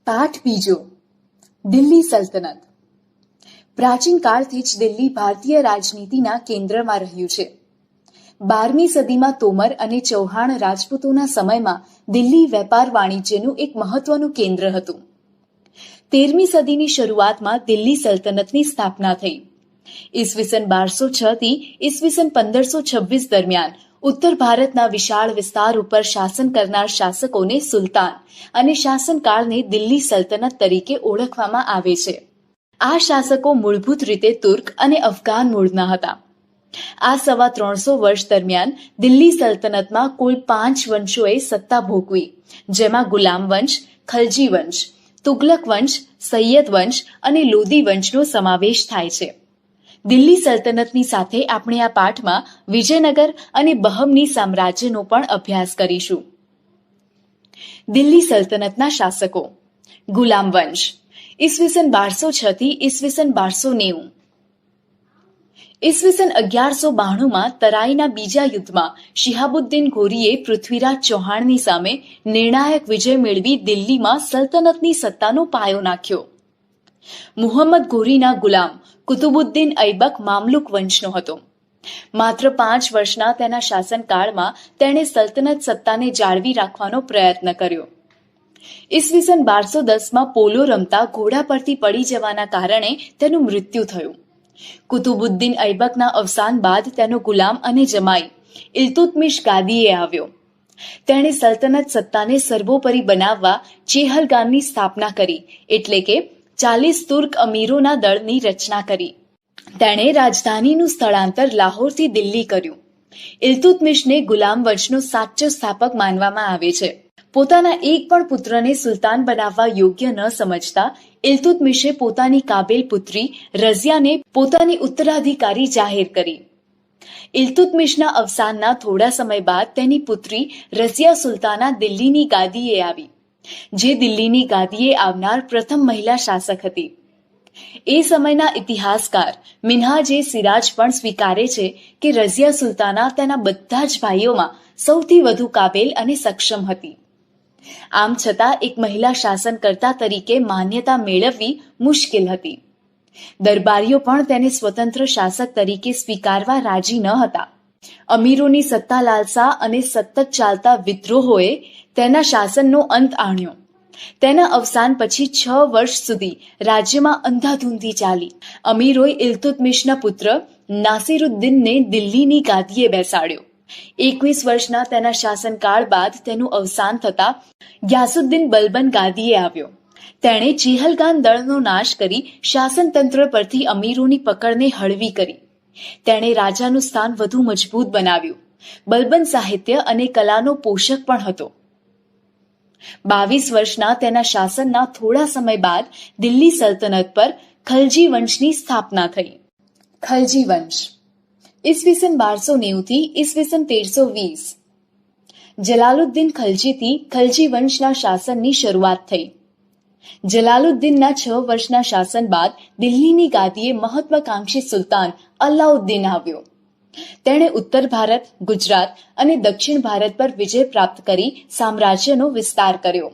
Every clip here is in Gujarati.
પાઠ બીજો. દિલ્હી સલ્તનત. પ્રાચીન કાળથી જ દિલ્હી ભારતીય રાજનીતિના કેન્દ્રમાં રહ્યું છે. 12મી સદીમાં તોમર અને ચૌહાણ રાજપૂતોના સમયમાં દિલ્હી વેપાર વાણિજ્યનું એક મહત્વનું કેન્દ્ર હતું. 13મી સદીની શરૂઆતમાં દિલ્હી સલ્તનતની સ્થાપના થઈ. ઈસવીસન 1206 થી ઈસવીસન 1526 દરમિયાન ઉત્તર ભારતના વિશાળ વિસ્તાર ઉપર શાસન કરનાર શાસકોને સુલતાન અને શાસનકાળને દિલ્હી સલ્તનત તરીકે ઓળખવામાં આવે છે. આ શાસકો મૂળભૂત રીતે તુર્ક અને અફઘાન મૂળના હતા. આ 350 વર્ષ દરમિયાન દિલ્હી સલ્તનતમાં કુલ 5 વંશોએ સત્તા ભોગવી, જેમાં ગુલામ વંશ, ખલજી વંશ, તુગલક વંશ, સૈયદ વંશ અને લોદી વંશનો સમાવેશ થાય છે. દિલ્હી સલ્તનતની સાથે આપણે આ પાઠમાં વિજયનગર અને બહમની સામ્રાજ્યનો પણ અભ્યાસ કરીશું. દિલ્હી સલ્તનતના શાસકો. ગુલામ વંશ ઈસવીસન 1206 થી ઈસવીસન 1290. ઈસવીસન 1192માં તરાઈના બીજા યુદ્ધમાં શિહાબુદ્દીન ઘોરીએ પૃથ્વીરાજ ચૌહાણની સામે નિર્ણાયક વિજય મેળવી દિલ્હીમાં સલ્તનતની સત્તાનો પાયો નાખ્યો. મુહમ્મદ ઘોરીના ગુલામ કુતુબુદ્દીન ઐબક મામલુક વંશનો હતો. માત્ર 5 વર્ષના તેના શાસનકાળમાં તેણે સલ્તનત સત્તાને જાળવી રાખવાનો પ્રયત્ન કર્યો. ઈસવીસન 1210માં પોલો રમતા ઘોડા પરથી પડી જવાના કારણે તેનું મૃત્યુ થયું. કુતુબુદ્દીન ઐબકના અવસાન બાદ તેનો ગુલામ અને જમાઈ ઇલ્તુત્મિશ ગાદીએ આવ્યો. તેણે સલ્તનત સત્તાને સર્વોપરી બનાવવા ચેહલગાનની સ્થાપના કરી, એટલે કે 40 તુર્ક અમીરોના દળની રચના કરી. તેણે રાજધાનીનું સ્થળાંતર લાહોરથી દિલ્હી કર્યું. ઇલ્તુત્મિશને ગુલામ વંશનો સાચો સ્થાપક માનવામાં આવે છે. પોતાના એક પણ પુત્રને સુલતાન બનાવવા યોગ્ય ન સમજતા ઇલ્તુત્મિશે પોતાની કાબેલ પુત્રી રઝિયાને પોતાની ઉત્તરાધિકારી જાહેર કરી. ઇલ્તુત્મિશના અવસાનના થોડા સમય બાદ તેની પુત્રી રઝિયા સુલતાના દિલ્હીની ગાદીએ આવી, જે દિલ્હીની ગાદીએ આવનાર પ્રથમ મહિલા શાસક હતી. એ સમયના ઇતિહાસકાર મિન્હાજ સિરાજ પણ સ્વીકારે છે કે રઝિયા સુલતાના તેના બધા જ ભાઈઓમાં સૌથી વધુ કાબેલ અને સક્ષમ હતી. આમ છતાં એક મહિલા શાસનકર્તા તરીકે માન્યતા મેળવવી મુશ્કેલ હતી. દરબારીઓ પણ તેને સ્વતંત્ર શાસક તરીકે સ્વીકારવા રાજી ન હતા. અમીરોની સત્તા લાલસા અને સતત ચાલતા વિદ્રોહોએ તેના શાસનનો અંત આણ્યો. તેના અવસાન પછી 6 વર્ષ સુધી રાજ્યમાં અંધાધૂંધી ચાલી. અમીરોએ ઇલ્તુત્મિશના પુત્ર નાસિરુદ્દીનને દિલ્હીની ગાદીએ બેસાડ્યો. 21 વર્ષના તેના શાસનકાળ બાદ તેનું અવસાન થતાં ગ્યાસુદ્દીન બલબન ગાદીએ આવ્યો. તેણે ચેહલગાન દળનો નાશ કરી શાસનતંત્ર પરથી અમીરોની પકડને હળવી કરી. તેણે રાજાનું સ્થાન વધુ મજબૂત બનાવ્યું. બલબન સાહિત્ય અને કલાનો પોષક પણ હતો. 22 વર્ષના તેના શાસનના થોડા સમય બાદ દિલ્હી સલ્તનત પર ખલજી વંશની સ્થાપના થઈ. ખલજી વંશ ઈસવીસન 1290 થી ઈસવીસન 1320. જલાલુદ્દીન ખલજીથી ખલજી વંશના શાસનની શરૂઆત થઈ. જલાલુદ્દીનના 6 વર્ષના શાસન બાદ દિલ્હીની ગાદીએ મહત્વાકાંક્ષી સુલતાન અલાઉદ્દીન આવ્યો. તેણે ઉત્તર ભારત, ગુજરાત અને દક્ષિણ ભારત પર વિજય પ્રાપ્ત કરી સામ્રાજ્યનો વિસ્તાર કર્યો.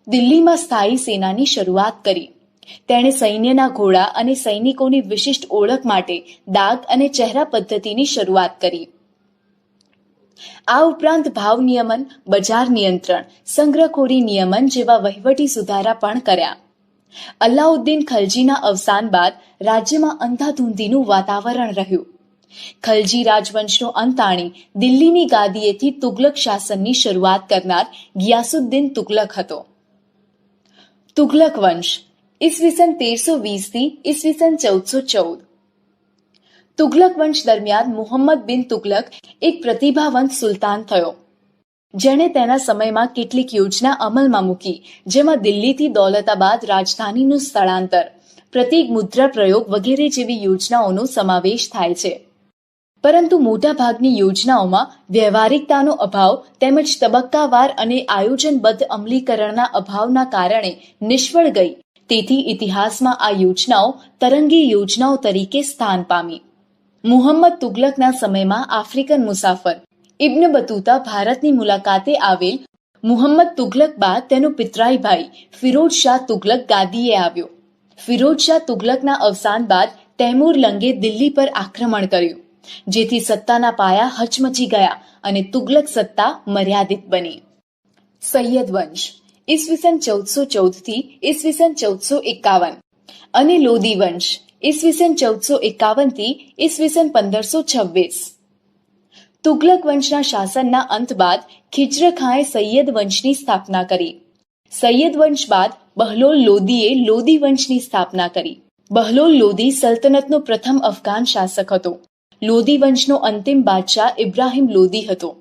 દિલ્હીમાં સ્થાયી સેનાની શરૂઆત કરી. તેણે સૈન્યના ઘોડા અને સૈનિકોની વિશિષ્ટ ઓળખ માટે દાગ અને ચહેરા પદ્ધતિની શરૂઆત કરી. આ ઉપરાંત ભાવ નિયમન, બજાર નિયંત્રણ, સંગ્રહખોરી નિયમન જેવા વહીવટી સુધારા પણ કર્યા. અલાઉદ્દીન ખલજીના અવસાન બાદ રાજ્યમાં અંધાધૂંધીનું વાતાવરણ રહ્યું. ખલજી રાજવંશનો અંત આણી દિલ્હીની ગાદીએથી તુગલક શાસનની શરૂઆત કરનાર ગિયાસુદ્દીન તુગલક હતો. તુગલક વંશ ઈસવીસન 1320 થી ઈસવીસન 1414. તુગલક વંશ દરમિયાન મુહમ્મદ બિન તુગલક એક પ્રતિભાવંત સુલતાન થયો, જેણે તેના સમયમાં કેટલીક યોજના અમલમાં મૂકી, જેમાં દિલ્હીથી દૌલતાબાદ રાજધાનીનું સ્થળાંતર, પ્રતીક મુદ્રા પ્રયોગ વગેરે જેવી યોજનાઓનો સમાવેશ થાય છે. પરંતુ મોટાભાગની યોજનાઓમાં વ્યવહારિકતાનો અભાવ તેમજ તબક્કાવાર અને આયોજનબદ્ધ અમલીકરણના અભાવના કારણે નિષ્ફળ ગઈ. તેથી ઇતિહાસમાં આ યોજનાઓ તરંગી યોજનાઓ તરીકે સ્થાન પામી. મુહમ્મદ તુગલકના સમયમાં આફ્રિકન મુસાફર ઇબ્ન બતુતા ભારતની મુલાકાતે આવેલ મુહમ્મદ તુગલક બાદ તેનો પિતરાઈ ભાઈ ફિરોઝ શાહ તુગલક ગાદીએ આવ્યો. ફિરોઝ શાહ તુગલકના અવસાન બાદ તૈમૂર લંગે દિલ્હી પર આક્રમણ કર્યું, જેથી સત્તાના પાયા હચમચી ગયા અને તુગલક સત્તા મર્યાદિત બની. સૈયદ વંશ ઈસવીસન 1414 થી ઈસવીસન 1451 અને લોદી વંશ ઈસવીસન 1451 થી ઈસવીસન 1526. તુગલક વંશના શાસનના અંત બાદ ખિજ્ર ખાંએ સૈયદ વંશની સ્થાપના કરી. સૈયદ વંશ બાદ બહલોલ લોદીએ લોદી વંશની સ્થાપના કરી. બહલોલ લોદી સલ્તનતનો પ્રથમ અફઘાન શાસક હતો. લોદી વંશનો અંતિમ બાદશાહ ઇબ્રાહિમ લોદી હતો.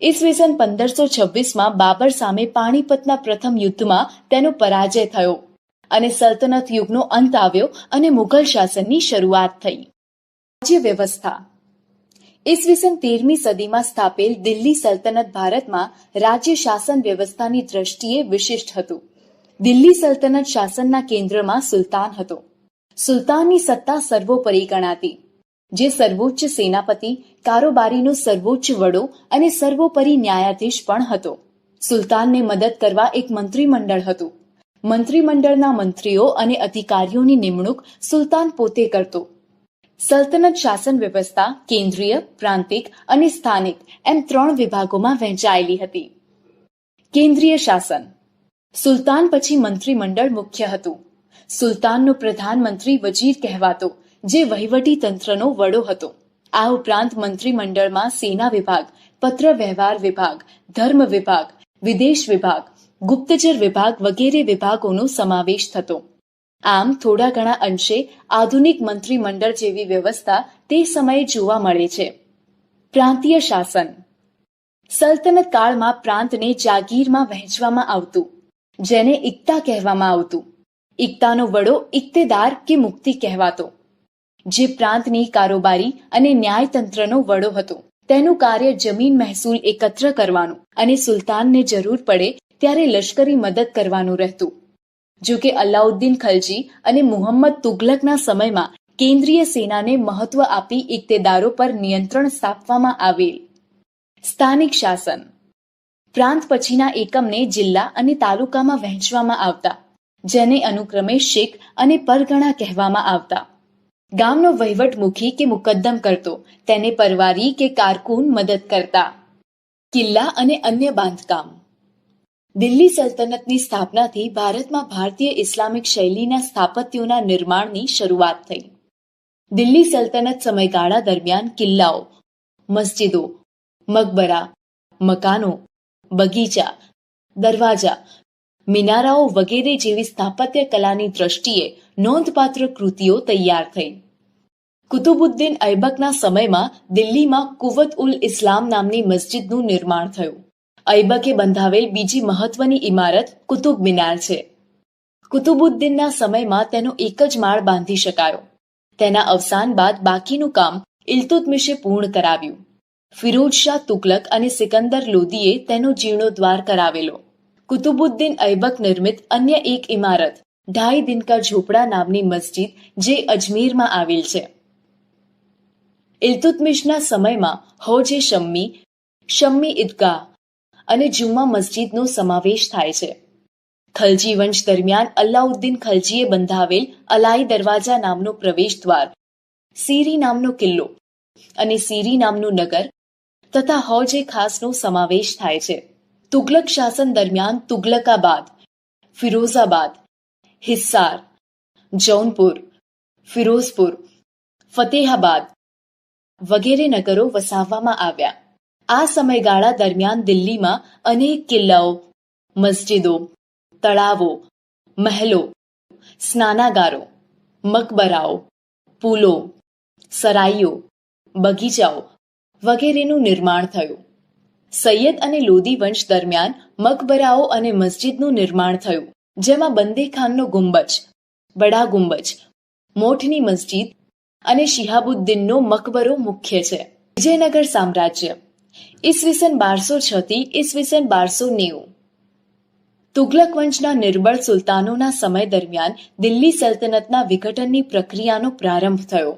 ઈસવીસન 1526માં બાબર સામે પાણીપતના પ્રથમ યુદ્ધમાં તેનો પરાજય થયો અને સલ્તનત યુગનો અંત આવ્યો અને મુઘલ શાસનની શરૂઆત થઈ. રાજ્ય વ્યવસ્થા ઈસવીસન 13મી સદીમાં સ્થાપેલ દિલ્હી સલ્તનત ભારતમાં રાજ્ય શાસન વ્યવસ્થાની દ્રષ્ટિએ વિશિષ્ટ હતું. દિલ્હી સલ્તનત શાસનના કેન્દ્રમાં સુલતાન હતો. સુલતાનની સત્તા સર્વોપરી ગણાતી, જે સર્વોચ્ચ સેનાપતિ, કારોબારીનો સર્વોચ્ચ વડો અને સર્વોપરી ન્યાયાધીશ પણ હતો. સુલતાનને મદદ કરવા એક મંત્રીમંડળ હતું. મંત્રીમંડળના મંત્રીઓ અને અધિકારીઓની નિમણૂક સુલતાન પોતે કરતો. સલ્તનત શાસન વ્યવસ્થા કેન્દ્રીય, પ્રાંતિક અને સ્થાનિક એમ 3 વિભાગોમાં વહેંચાયેલી હતી. કેન્દ્રીય શાસન સુલતાન પછી મંત્રીમંડળ મુખ્ય હતું. સુલતાનનો પ્રધાનમંત્રી વજીર કહેવાતો, જે વહીવટી તંત્રનો વડો હતો. આ ઉપરાંત મંત્રીમંડળમાં સેના વિભાગ, પત્ર વ્યવહાર વિભાગ, ધર્મ વિભાગ, વિદેશ વિભાગ, ગુપ્તચર વિભાગ વગેરે વિભાગોનો સમાવેશ થતો. આમ થોડા ઘણા અંશે આધુનિક મંત્રીમંડળ જેવી વ્યવસ્થા તે સમયે જોવા મળે છે. પ્રાંતીય શાસન સલ્તનત કાળમાં પ્રાંતને જાગીરમાં વહેંચવામાં આવતું, જેને ઇક્તા કહેવામાં આવતું. ઇક્તાનો વડો ઇક્તેદાર કે મુક્તિ કહેવાતો, જે પ્રાંતની કારોબારી અને ન્યાયતંત્રનો વડો હતો. તેનું કાર્ય જમીન મહેસૂલ એકત્ર કરવાનું અને સુલતાનને જરૂર પડે ત્યારે લશ્કરી મદદ કરવાનું રહેતું. જો કે અલાઉદ્દીન ખલજી અને મુહમ્મદ તુગલકના સમયમાં કેન્દ્રીય સેનાને મહત્વ આપી ઇક્તેદારો પર નિયંત્રણ સ્થાપવામાં આવેલ. સ્થાનિક શાસન પ્રાંત પછીના એકમને જિલ્લા અને તાલુકામાં વહેંચવામાં આવતા, જેને અનુક્રમે શીખ અને પરગણા કહેવામાં આવતા. ગામનો વહીવટ મુખી કે મુકદ્દમ કરતો, તેને પરવારી કે કારકુન મદદ કરતા. કિલ્લા અને અન્ય બાંધકામ દિલ્હી સલ્તનતની સ્થાપનાથી ભારતમાં ભારતીય ઇસ્લામિક શૈલીના સ્થાપત્યોના નિર્માણની શરૂઆત થઈ. દિલ્હી સલ્તનત સમયગાળા દરમિયાન કિલ્લાઓ, મસ્જિદો, મકબરા, મકાનો, બગીચા, દરવાજા, મિનારાઓ વગેરે જેવી સ્થાપત્ય કલાની દ્રષ્ટિએ નોંધપાત્ર કૃતિઓ તૈયાર થઈ. કુતુબુદ્દીન ઐબકના સમયમાં દિલ્હીમાં કુવત ઉલ ઇસ્લામ નામની મસ્જિદનું નિર્માણ થયું. ઐબકે બંધાવેલ બીજી મહત્વની ઇમારત કુતુબ મિનાર છે. કુતુબુદ્દીનના સમયમાં તેનો એક જ માળ બાંધી શકાયો. તેના અવસાન બાદ બાકીનું કામ ઇલ્તુત્મિશે પૂર્ણ કરાવ્યું. ફિરોઝ શાહ તુગલક અને સિકંદર લોદીએ તેનો જીર્ણોદ્ધાર કરાવેલો. કુતુબુદ્દીન ઐબક નિર્મિત અન્ય એક ઇમારત ઢાઈ દિન કા ઝોપડા નામની મસ્જિદ, જે અજમેરમાં આવેલ છે. ઇલ્તુત્મિશના સમયમાં હૌજે શમ્મી, શમ્મી ઈદગાહ અને જુમ્મા મસ્જિદનો સમાવેશ થાય છે. ખલજી વંશ દરમિયાન અલાઉદ્દીન ખલજીએ બંધાવેલ અલાઈ દરવાજા નામનો પ્રવેશ દ્વાર, સીરી નામનો કિલ્લો અને સીરી નામનું નગર તથા હૌજે ખાસનો સમાવેશ થાય છે. તુગલક શાસન દરમિયાન તુગલકાબાદ, ફિરોઝાબાદ, હિસ્સાર, જૌનપુર, ફિરોઝપુર, ફતેહાબાદ વગેરે નગરો વસાવવામાં આવ્યા. આ સમયગાળા દરમિયાન દિલ્હીમાં અનેક કિલ્લાઓ, મસ્જિદો, તળાવો, મહેલો, સ્નાનાગારો, મકબરાઓ, પુલો, સરાઈઓ, બગીચાઓ વગેરેનું નિર્માણ થયું. સૈયદ અને લોદી વંશ દરમિયાન મકબરાઓ અને મસ્જિદનું નિર્માણ થયું, જેમાં બંદેખાનનો ગુંબજ, બડા ગુંબજ, મોઠની મસ્જિદ અને શિહાબુદ્દીનનો મકબરો મુખ્ય છે. વિજયનગર સામ્રાજ્ય ઈસવીસન 1206 થી ઈસવીસન 1290. તુગલક વંશના નિર્બળ સુલતાનોના સમય દરમિયાન દિલ્હી સલ્તનતના વિઘટનની પ્રક્રિયાનો પ્રારંભ થયો.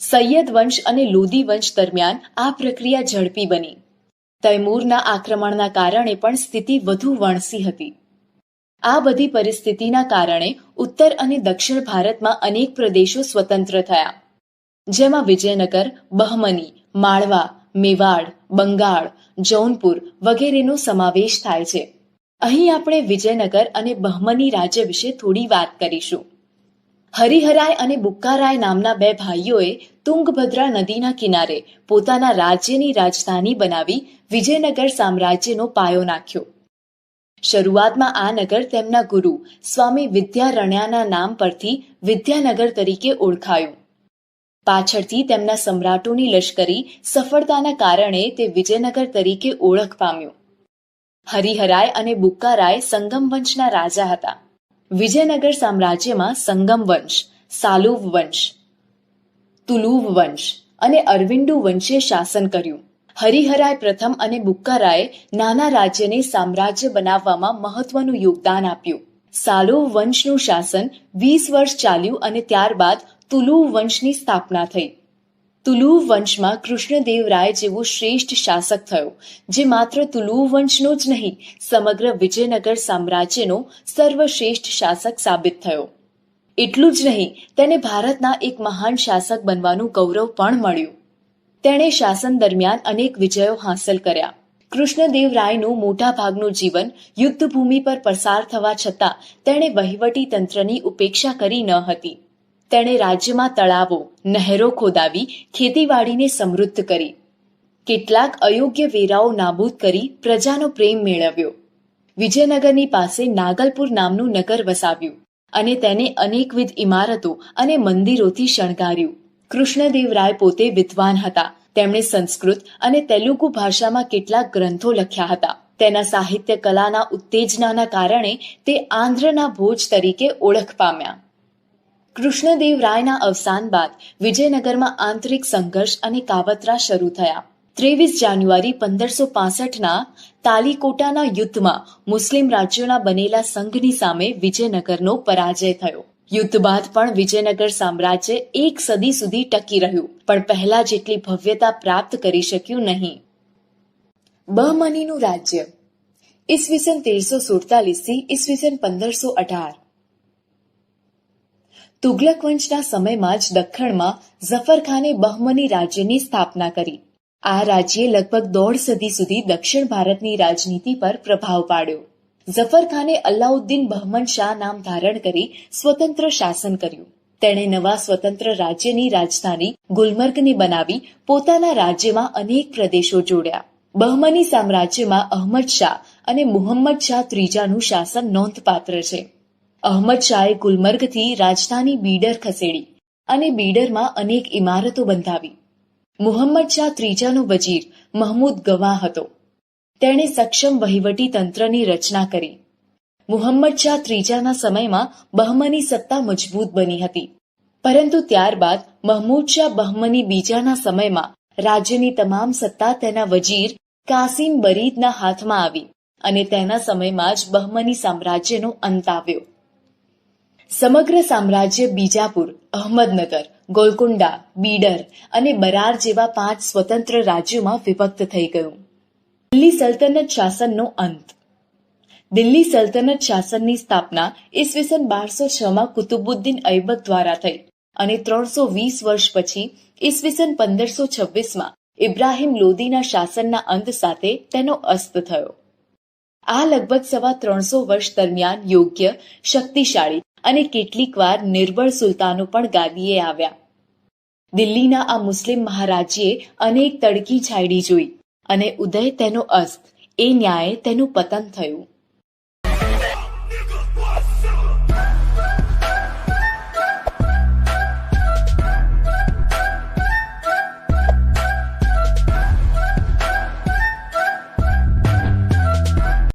સૈયદ વંશ અને લોદી વંશ દરમિયાન આ પ્રક્રિયા ઝડપી બની. તૈમૂરના આક્રમણના કારણે પણ સ્થિતિ વધુ વણસી હતી. આ બધી પરિસ્થિતિના કારણે ઉત્તર અને દક્ષિણ ભારતમાં અનેક પ્રદેશો સ્વતંત્ર થયા, જેમાં વિજયનગર, બહમની, માળવા, મેવાડ, બંગાળ, જૌનપુર વગેરેનો સમાવેશ થાય છે. અહીં આપણે વિજયનગર અને બહમની રાજ્ય વિશે થોડી વાત કરીશું. હરિહરાય અને બુક્કારાય નામના બે ભાઈઓએ તુંગભદ્રા નદીના કિનારે પોતાના રાજ્યની રાજધાની બનાવી વિજયનગર સામ્રાજ્યનો પાયો નાખ્યો. શરૂઆતમાં આ નગર તેમના ગુરુ સ્વામી વિદ્યારણ્યના નામ પરથી વિદ્યાનગર તરીકે ઓળખાયું. પાછળથી તેમના સમ્રાટોની લશ્કરી સફળતાના કારણે તે વિજયનગર તરીકે ઓળખ પામ્યું. હરિહરાય અને બુક્કારાય સંગમ વંશના રાજા હતા. વિજયનગર સામ્રાજ્યમાં સંગમ વંશ, સાલુવ વંશ, તુલુવ વંશ અને અરવિંદુ વંશે શાસન કર્યું. હરિહરાય પ્રથમ અને બુક્કારાયે નાના રાજ્યને સામ્રાજ્ય બનાવવામાં મહત્વનું યોગદાન આપ્યું. સાલુવ વંશનું શાસન 20 વર્ષ ચાલ્યું અને ત્યારબાદ તુલુવ વંશની સ્થાપના થઈ. તુલુવ વંશમાં કૃષ્ણદેવરાય જેવો શ્રેષ્ઠ શાસક થયો, જે માત્ર તુલુવ વંશનો જ નહીં, સમગ્ર વિજયનગર સામ્રાજ્યનો સર્વશ્રેષ્ઠ શાસક સાબિત થયો. એટલું જ નહીં, તેને ભારતના એક મહાન શાસક બનવાનું ગૌરવ પણ મળ્યું. તેણે શાસન દરમિયાન અનેક વિજયો હાંસલ કર્યા. કૃષ્ણદેવરાયનું મોટા ભાગનું જીવન યુદ્ધભૂમિ પર પસાર થવા છતાં તેણે વહીવટી તંત્રની ઉપેક્ષા કરી ન હતી. તેણે રાજ્યમાં તળાવો, નહેરો ખોદાવી ખેતીવાડીને સમૃદ્ધ કરી. કેટલાક અયોગ્ય વેરાઓ નાબૂદ કરી પ્રજાનો પ્રેમ મેળવ્યો. વિજયનગરની પાસે નાગલપુર નામનું નગર વસાવ્યું અને તેને અનેકવિધ ઇમારતો અને મંદિરોથી શણગાર્યું. કૃષ્ણદેવરાય પોતે વિદ્વાન હતા. તેમણે સંસ્કૃત અને તેલુગુ ભાષામાં કેટલાક ગ્રંથો લખ્યા હતા. તેના સાહિત્ય કલાના ઉત્તેજનાના કારણે તે આંધ્રના ભોજ તરીકે ઓળખ પામ્યા. કૃષ્ણદેવરાયના અવસાન બાદ વિજયનગરમાં આંતરિક સંઘર્ષ અને કાવતરા શરૂ થયા. 23 જાન્યુઆરી 1565ના તાલીકોટાના યુદ્ધમાં મુસ્લિમ રાજ્યોના બનેલા સંઘની સામે વિજયનગરનો પરાજય થયો. યુદ્ધ બાદ પણ વિજયનગર સામ્રાજ્ય એક સદી સુધી ટકી રહ્યું, પણ પહેલા જેટલી ભવ્યતા પ્રાપ્ત કરી શક્યું નહીં. બહમનીનું રાજ્ય ઈસવીસન 1347 થી ઈસવીસન 1518. તુગલક વંશના સમયમાં જ દખ્ખણમાં ઝફરખાને બહમની રાજ્યની સ્થાપના કરી. આ રાજ્યે લગભગ 1.5 સદી સુધી દક્ષિણ ભારતની રાજનીતિ પર પ્રભાવ પાડ્યો. ઝફરખાને અલાઉદ્દીન બહમન શાહ નામ ધારણ કરી સ્વતંત્ર શાસન કર્યું. તેણે નવા સ્વતંત્ર રાજ્યની રાજધાની ગુલમર્ગને બનાવી પોતાના રાજ્યમાં અનેક પ્રદેશો જોડ્યા. બહમની સામ્રાજ્યમાં અહમદ શાહ અને મુહમ્મદ શાહ ત્રીજાનું શાસન નોંધપાત્ર છે. અહમદ શાહે ગુલમર્ગથી રાજધાની બીડર ખસેડી અને બીડરમાં અનેક ઇમારતો બંધાવી. મુહમ્મદ શાહ ત્રીજાનો વજીર મહમૂદ ગવા હતો. તેણે સક્ષમ વહીવટી તંત્રની રચના કરી. મુહમ્મદ શાહ ત્રીજાના સમયમાં બહમની સત્તા મજબૂત બની હતી, પરંતુ ત્યારબાદ મહમૂદ શાહ બહમની બીજાના સમયમાં રાજ્યની તમામ સત્તા તેના વજીર કાસિમ બરીદના હાથમાં આવી અને તેના સમયમાં જ બહમની સામ્રાજ્યનો અંત આવ્યો. સમગ્ર સામ્રાજ્ય બીજાપુર, અહમદનગર, ગોલકોન્ડા, બીડર અને બરાર જેવા 5 સ્વતંત્ર રાજ્યોમાં વિભક્ત થઈ ગયું. દિલ્હી સલ્તનત શાસનનો અંત. દિલ્હી સલ્તનત શાસનની સ્થાપના ઈસવીસન 1206માં કુતુબુદ્દીન ઐબક દ્વારા થઈ અને 320 વર્ષ પછી ઈસવીસન 1526માં ઇબ્રાહિમ લોદીના શાસનના અંત સાથે તેનો અસ્ત થયો. આ લગભગ 350 વર્ષ દરમિયાન યોગ્ય, શક્તિશાળી અને કેટલીકવાર નિર્બળ સુલતાનો પણ ગાદીએ આવ્યા. દિલ્હીના આ મુસ્લિમ મહારાજ્યે અનેક તડકી છાયડી જોઈ અને ઉદય તેનો અસ્ત, એ ન્યાયે તેનું પતન થયું.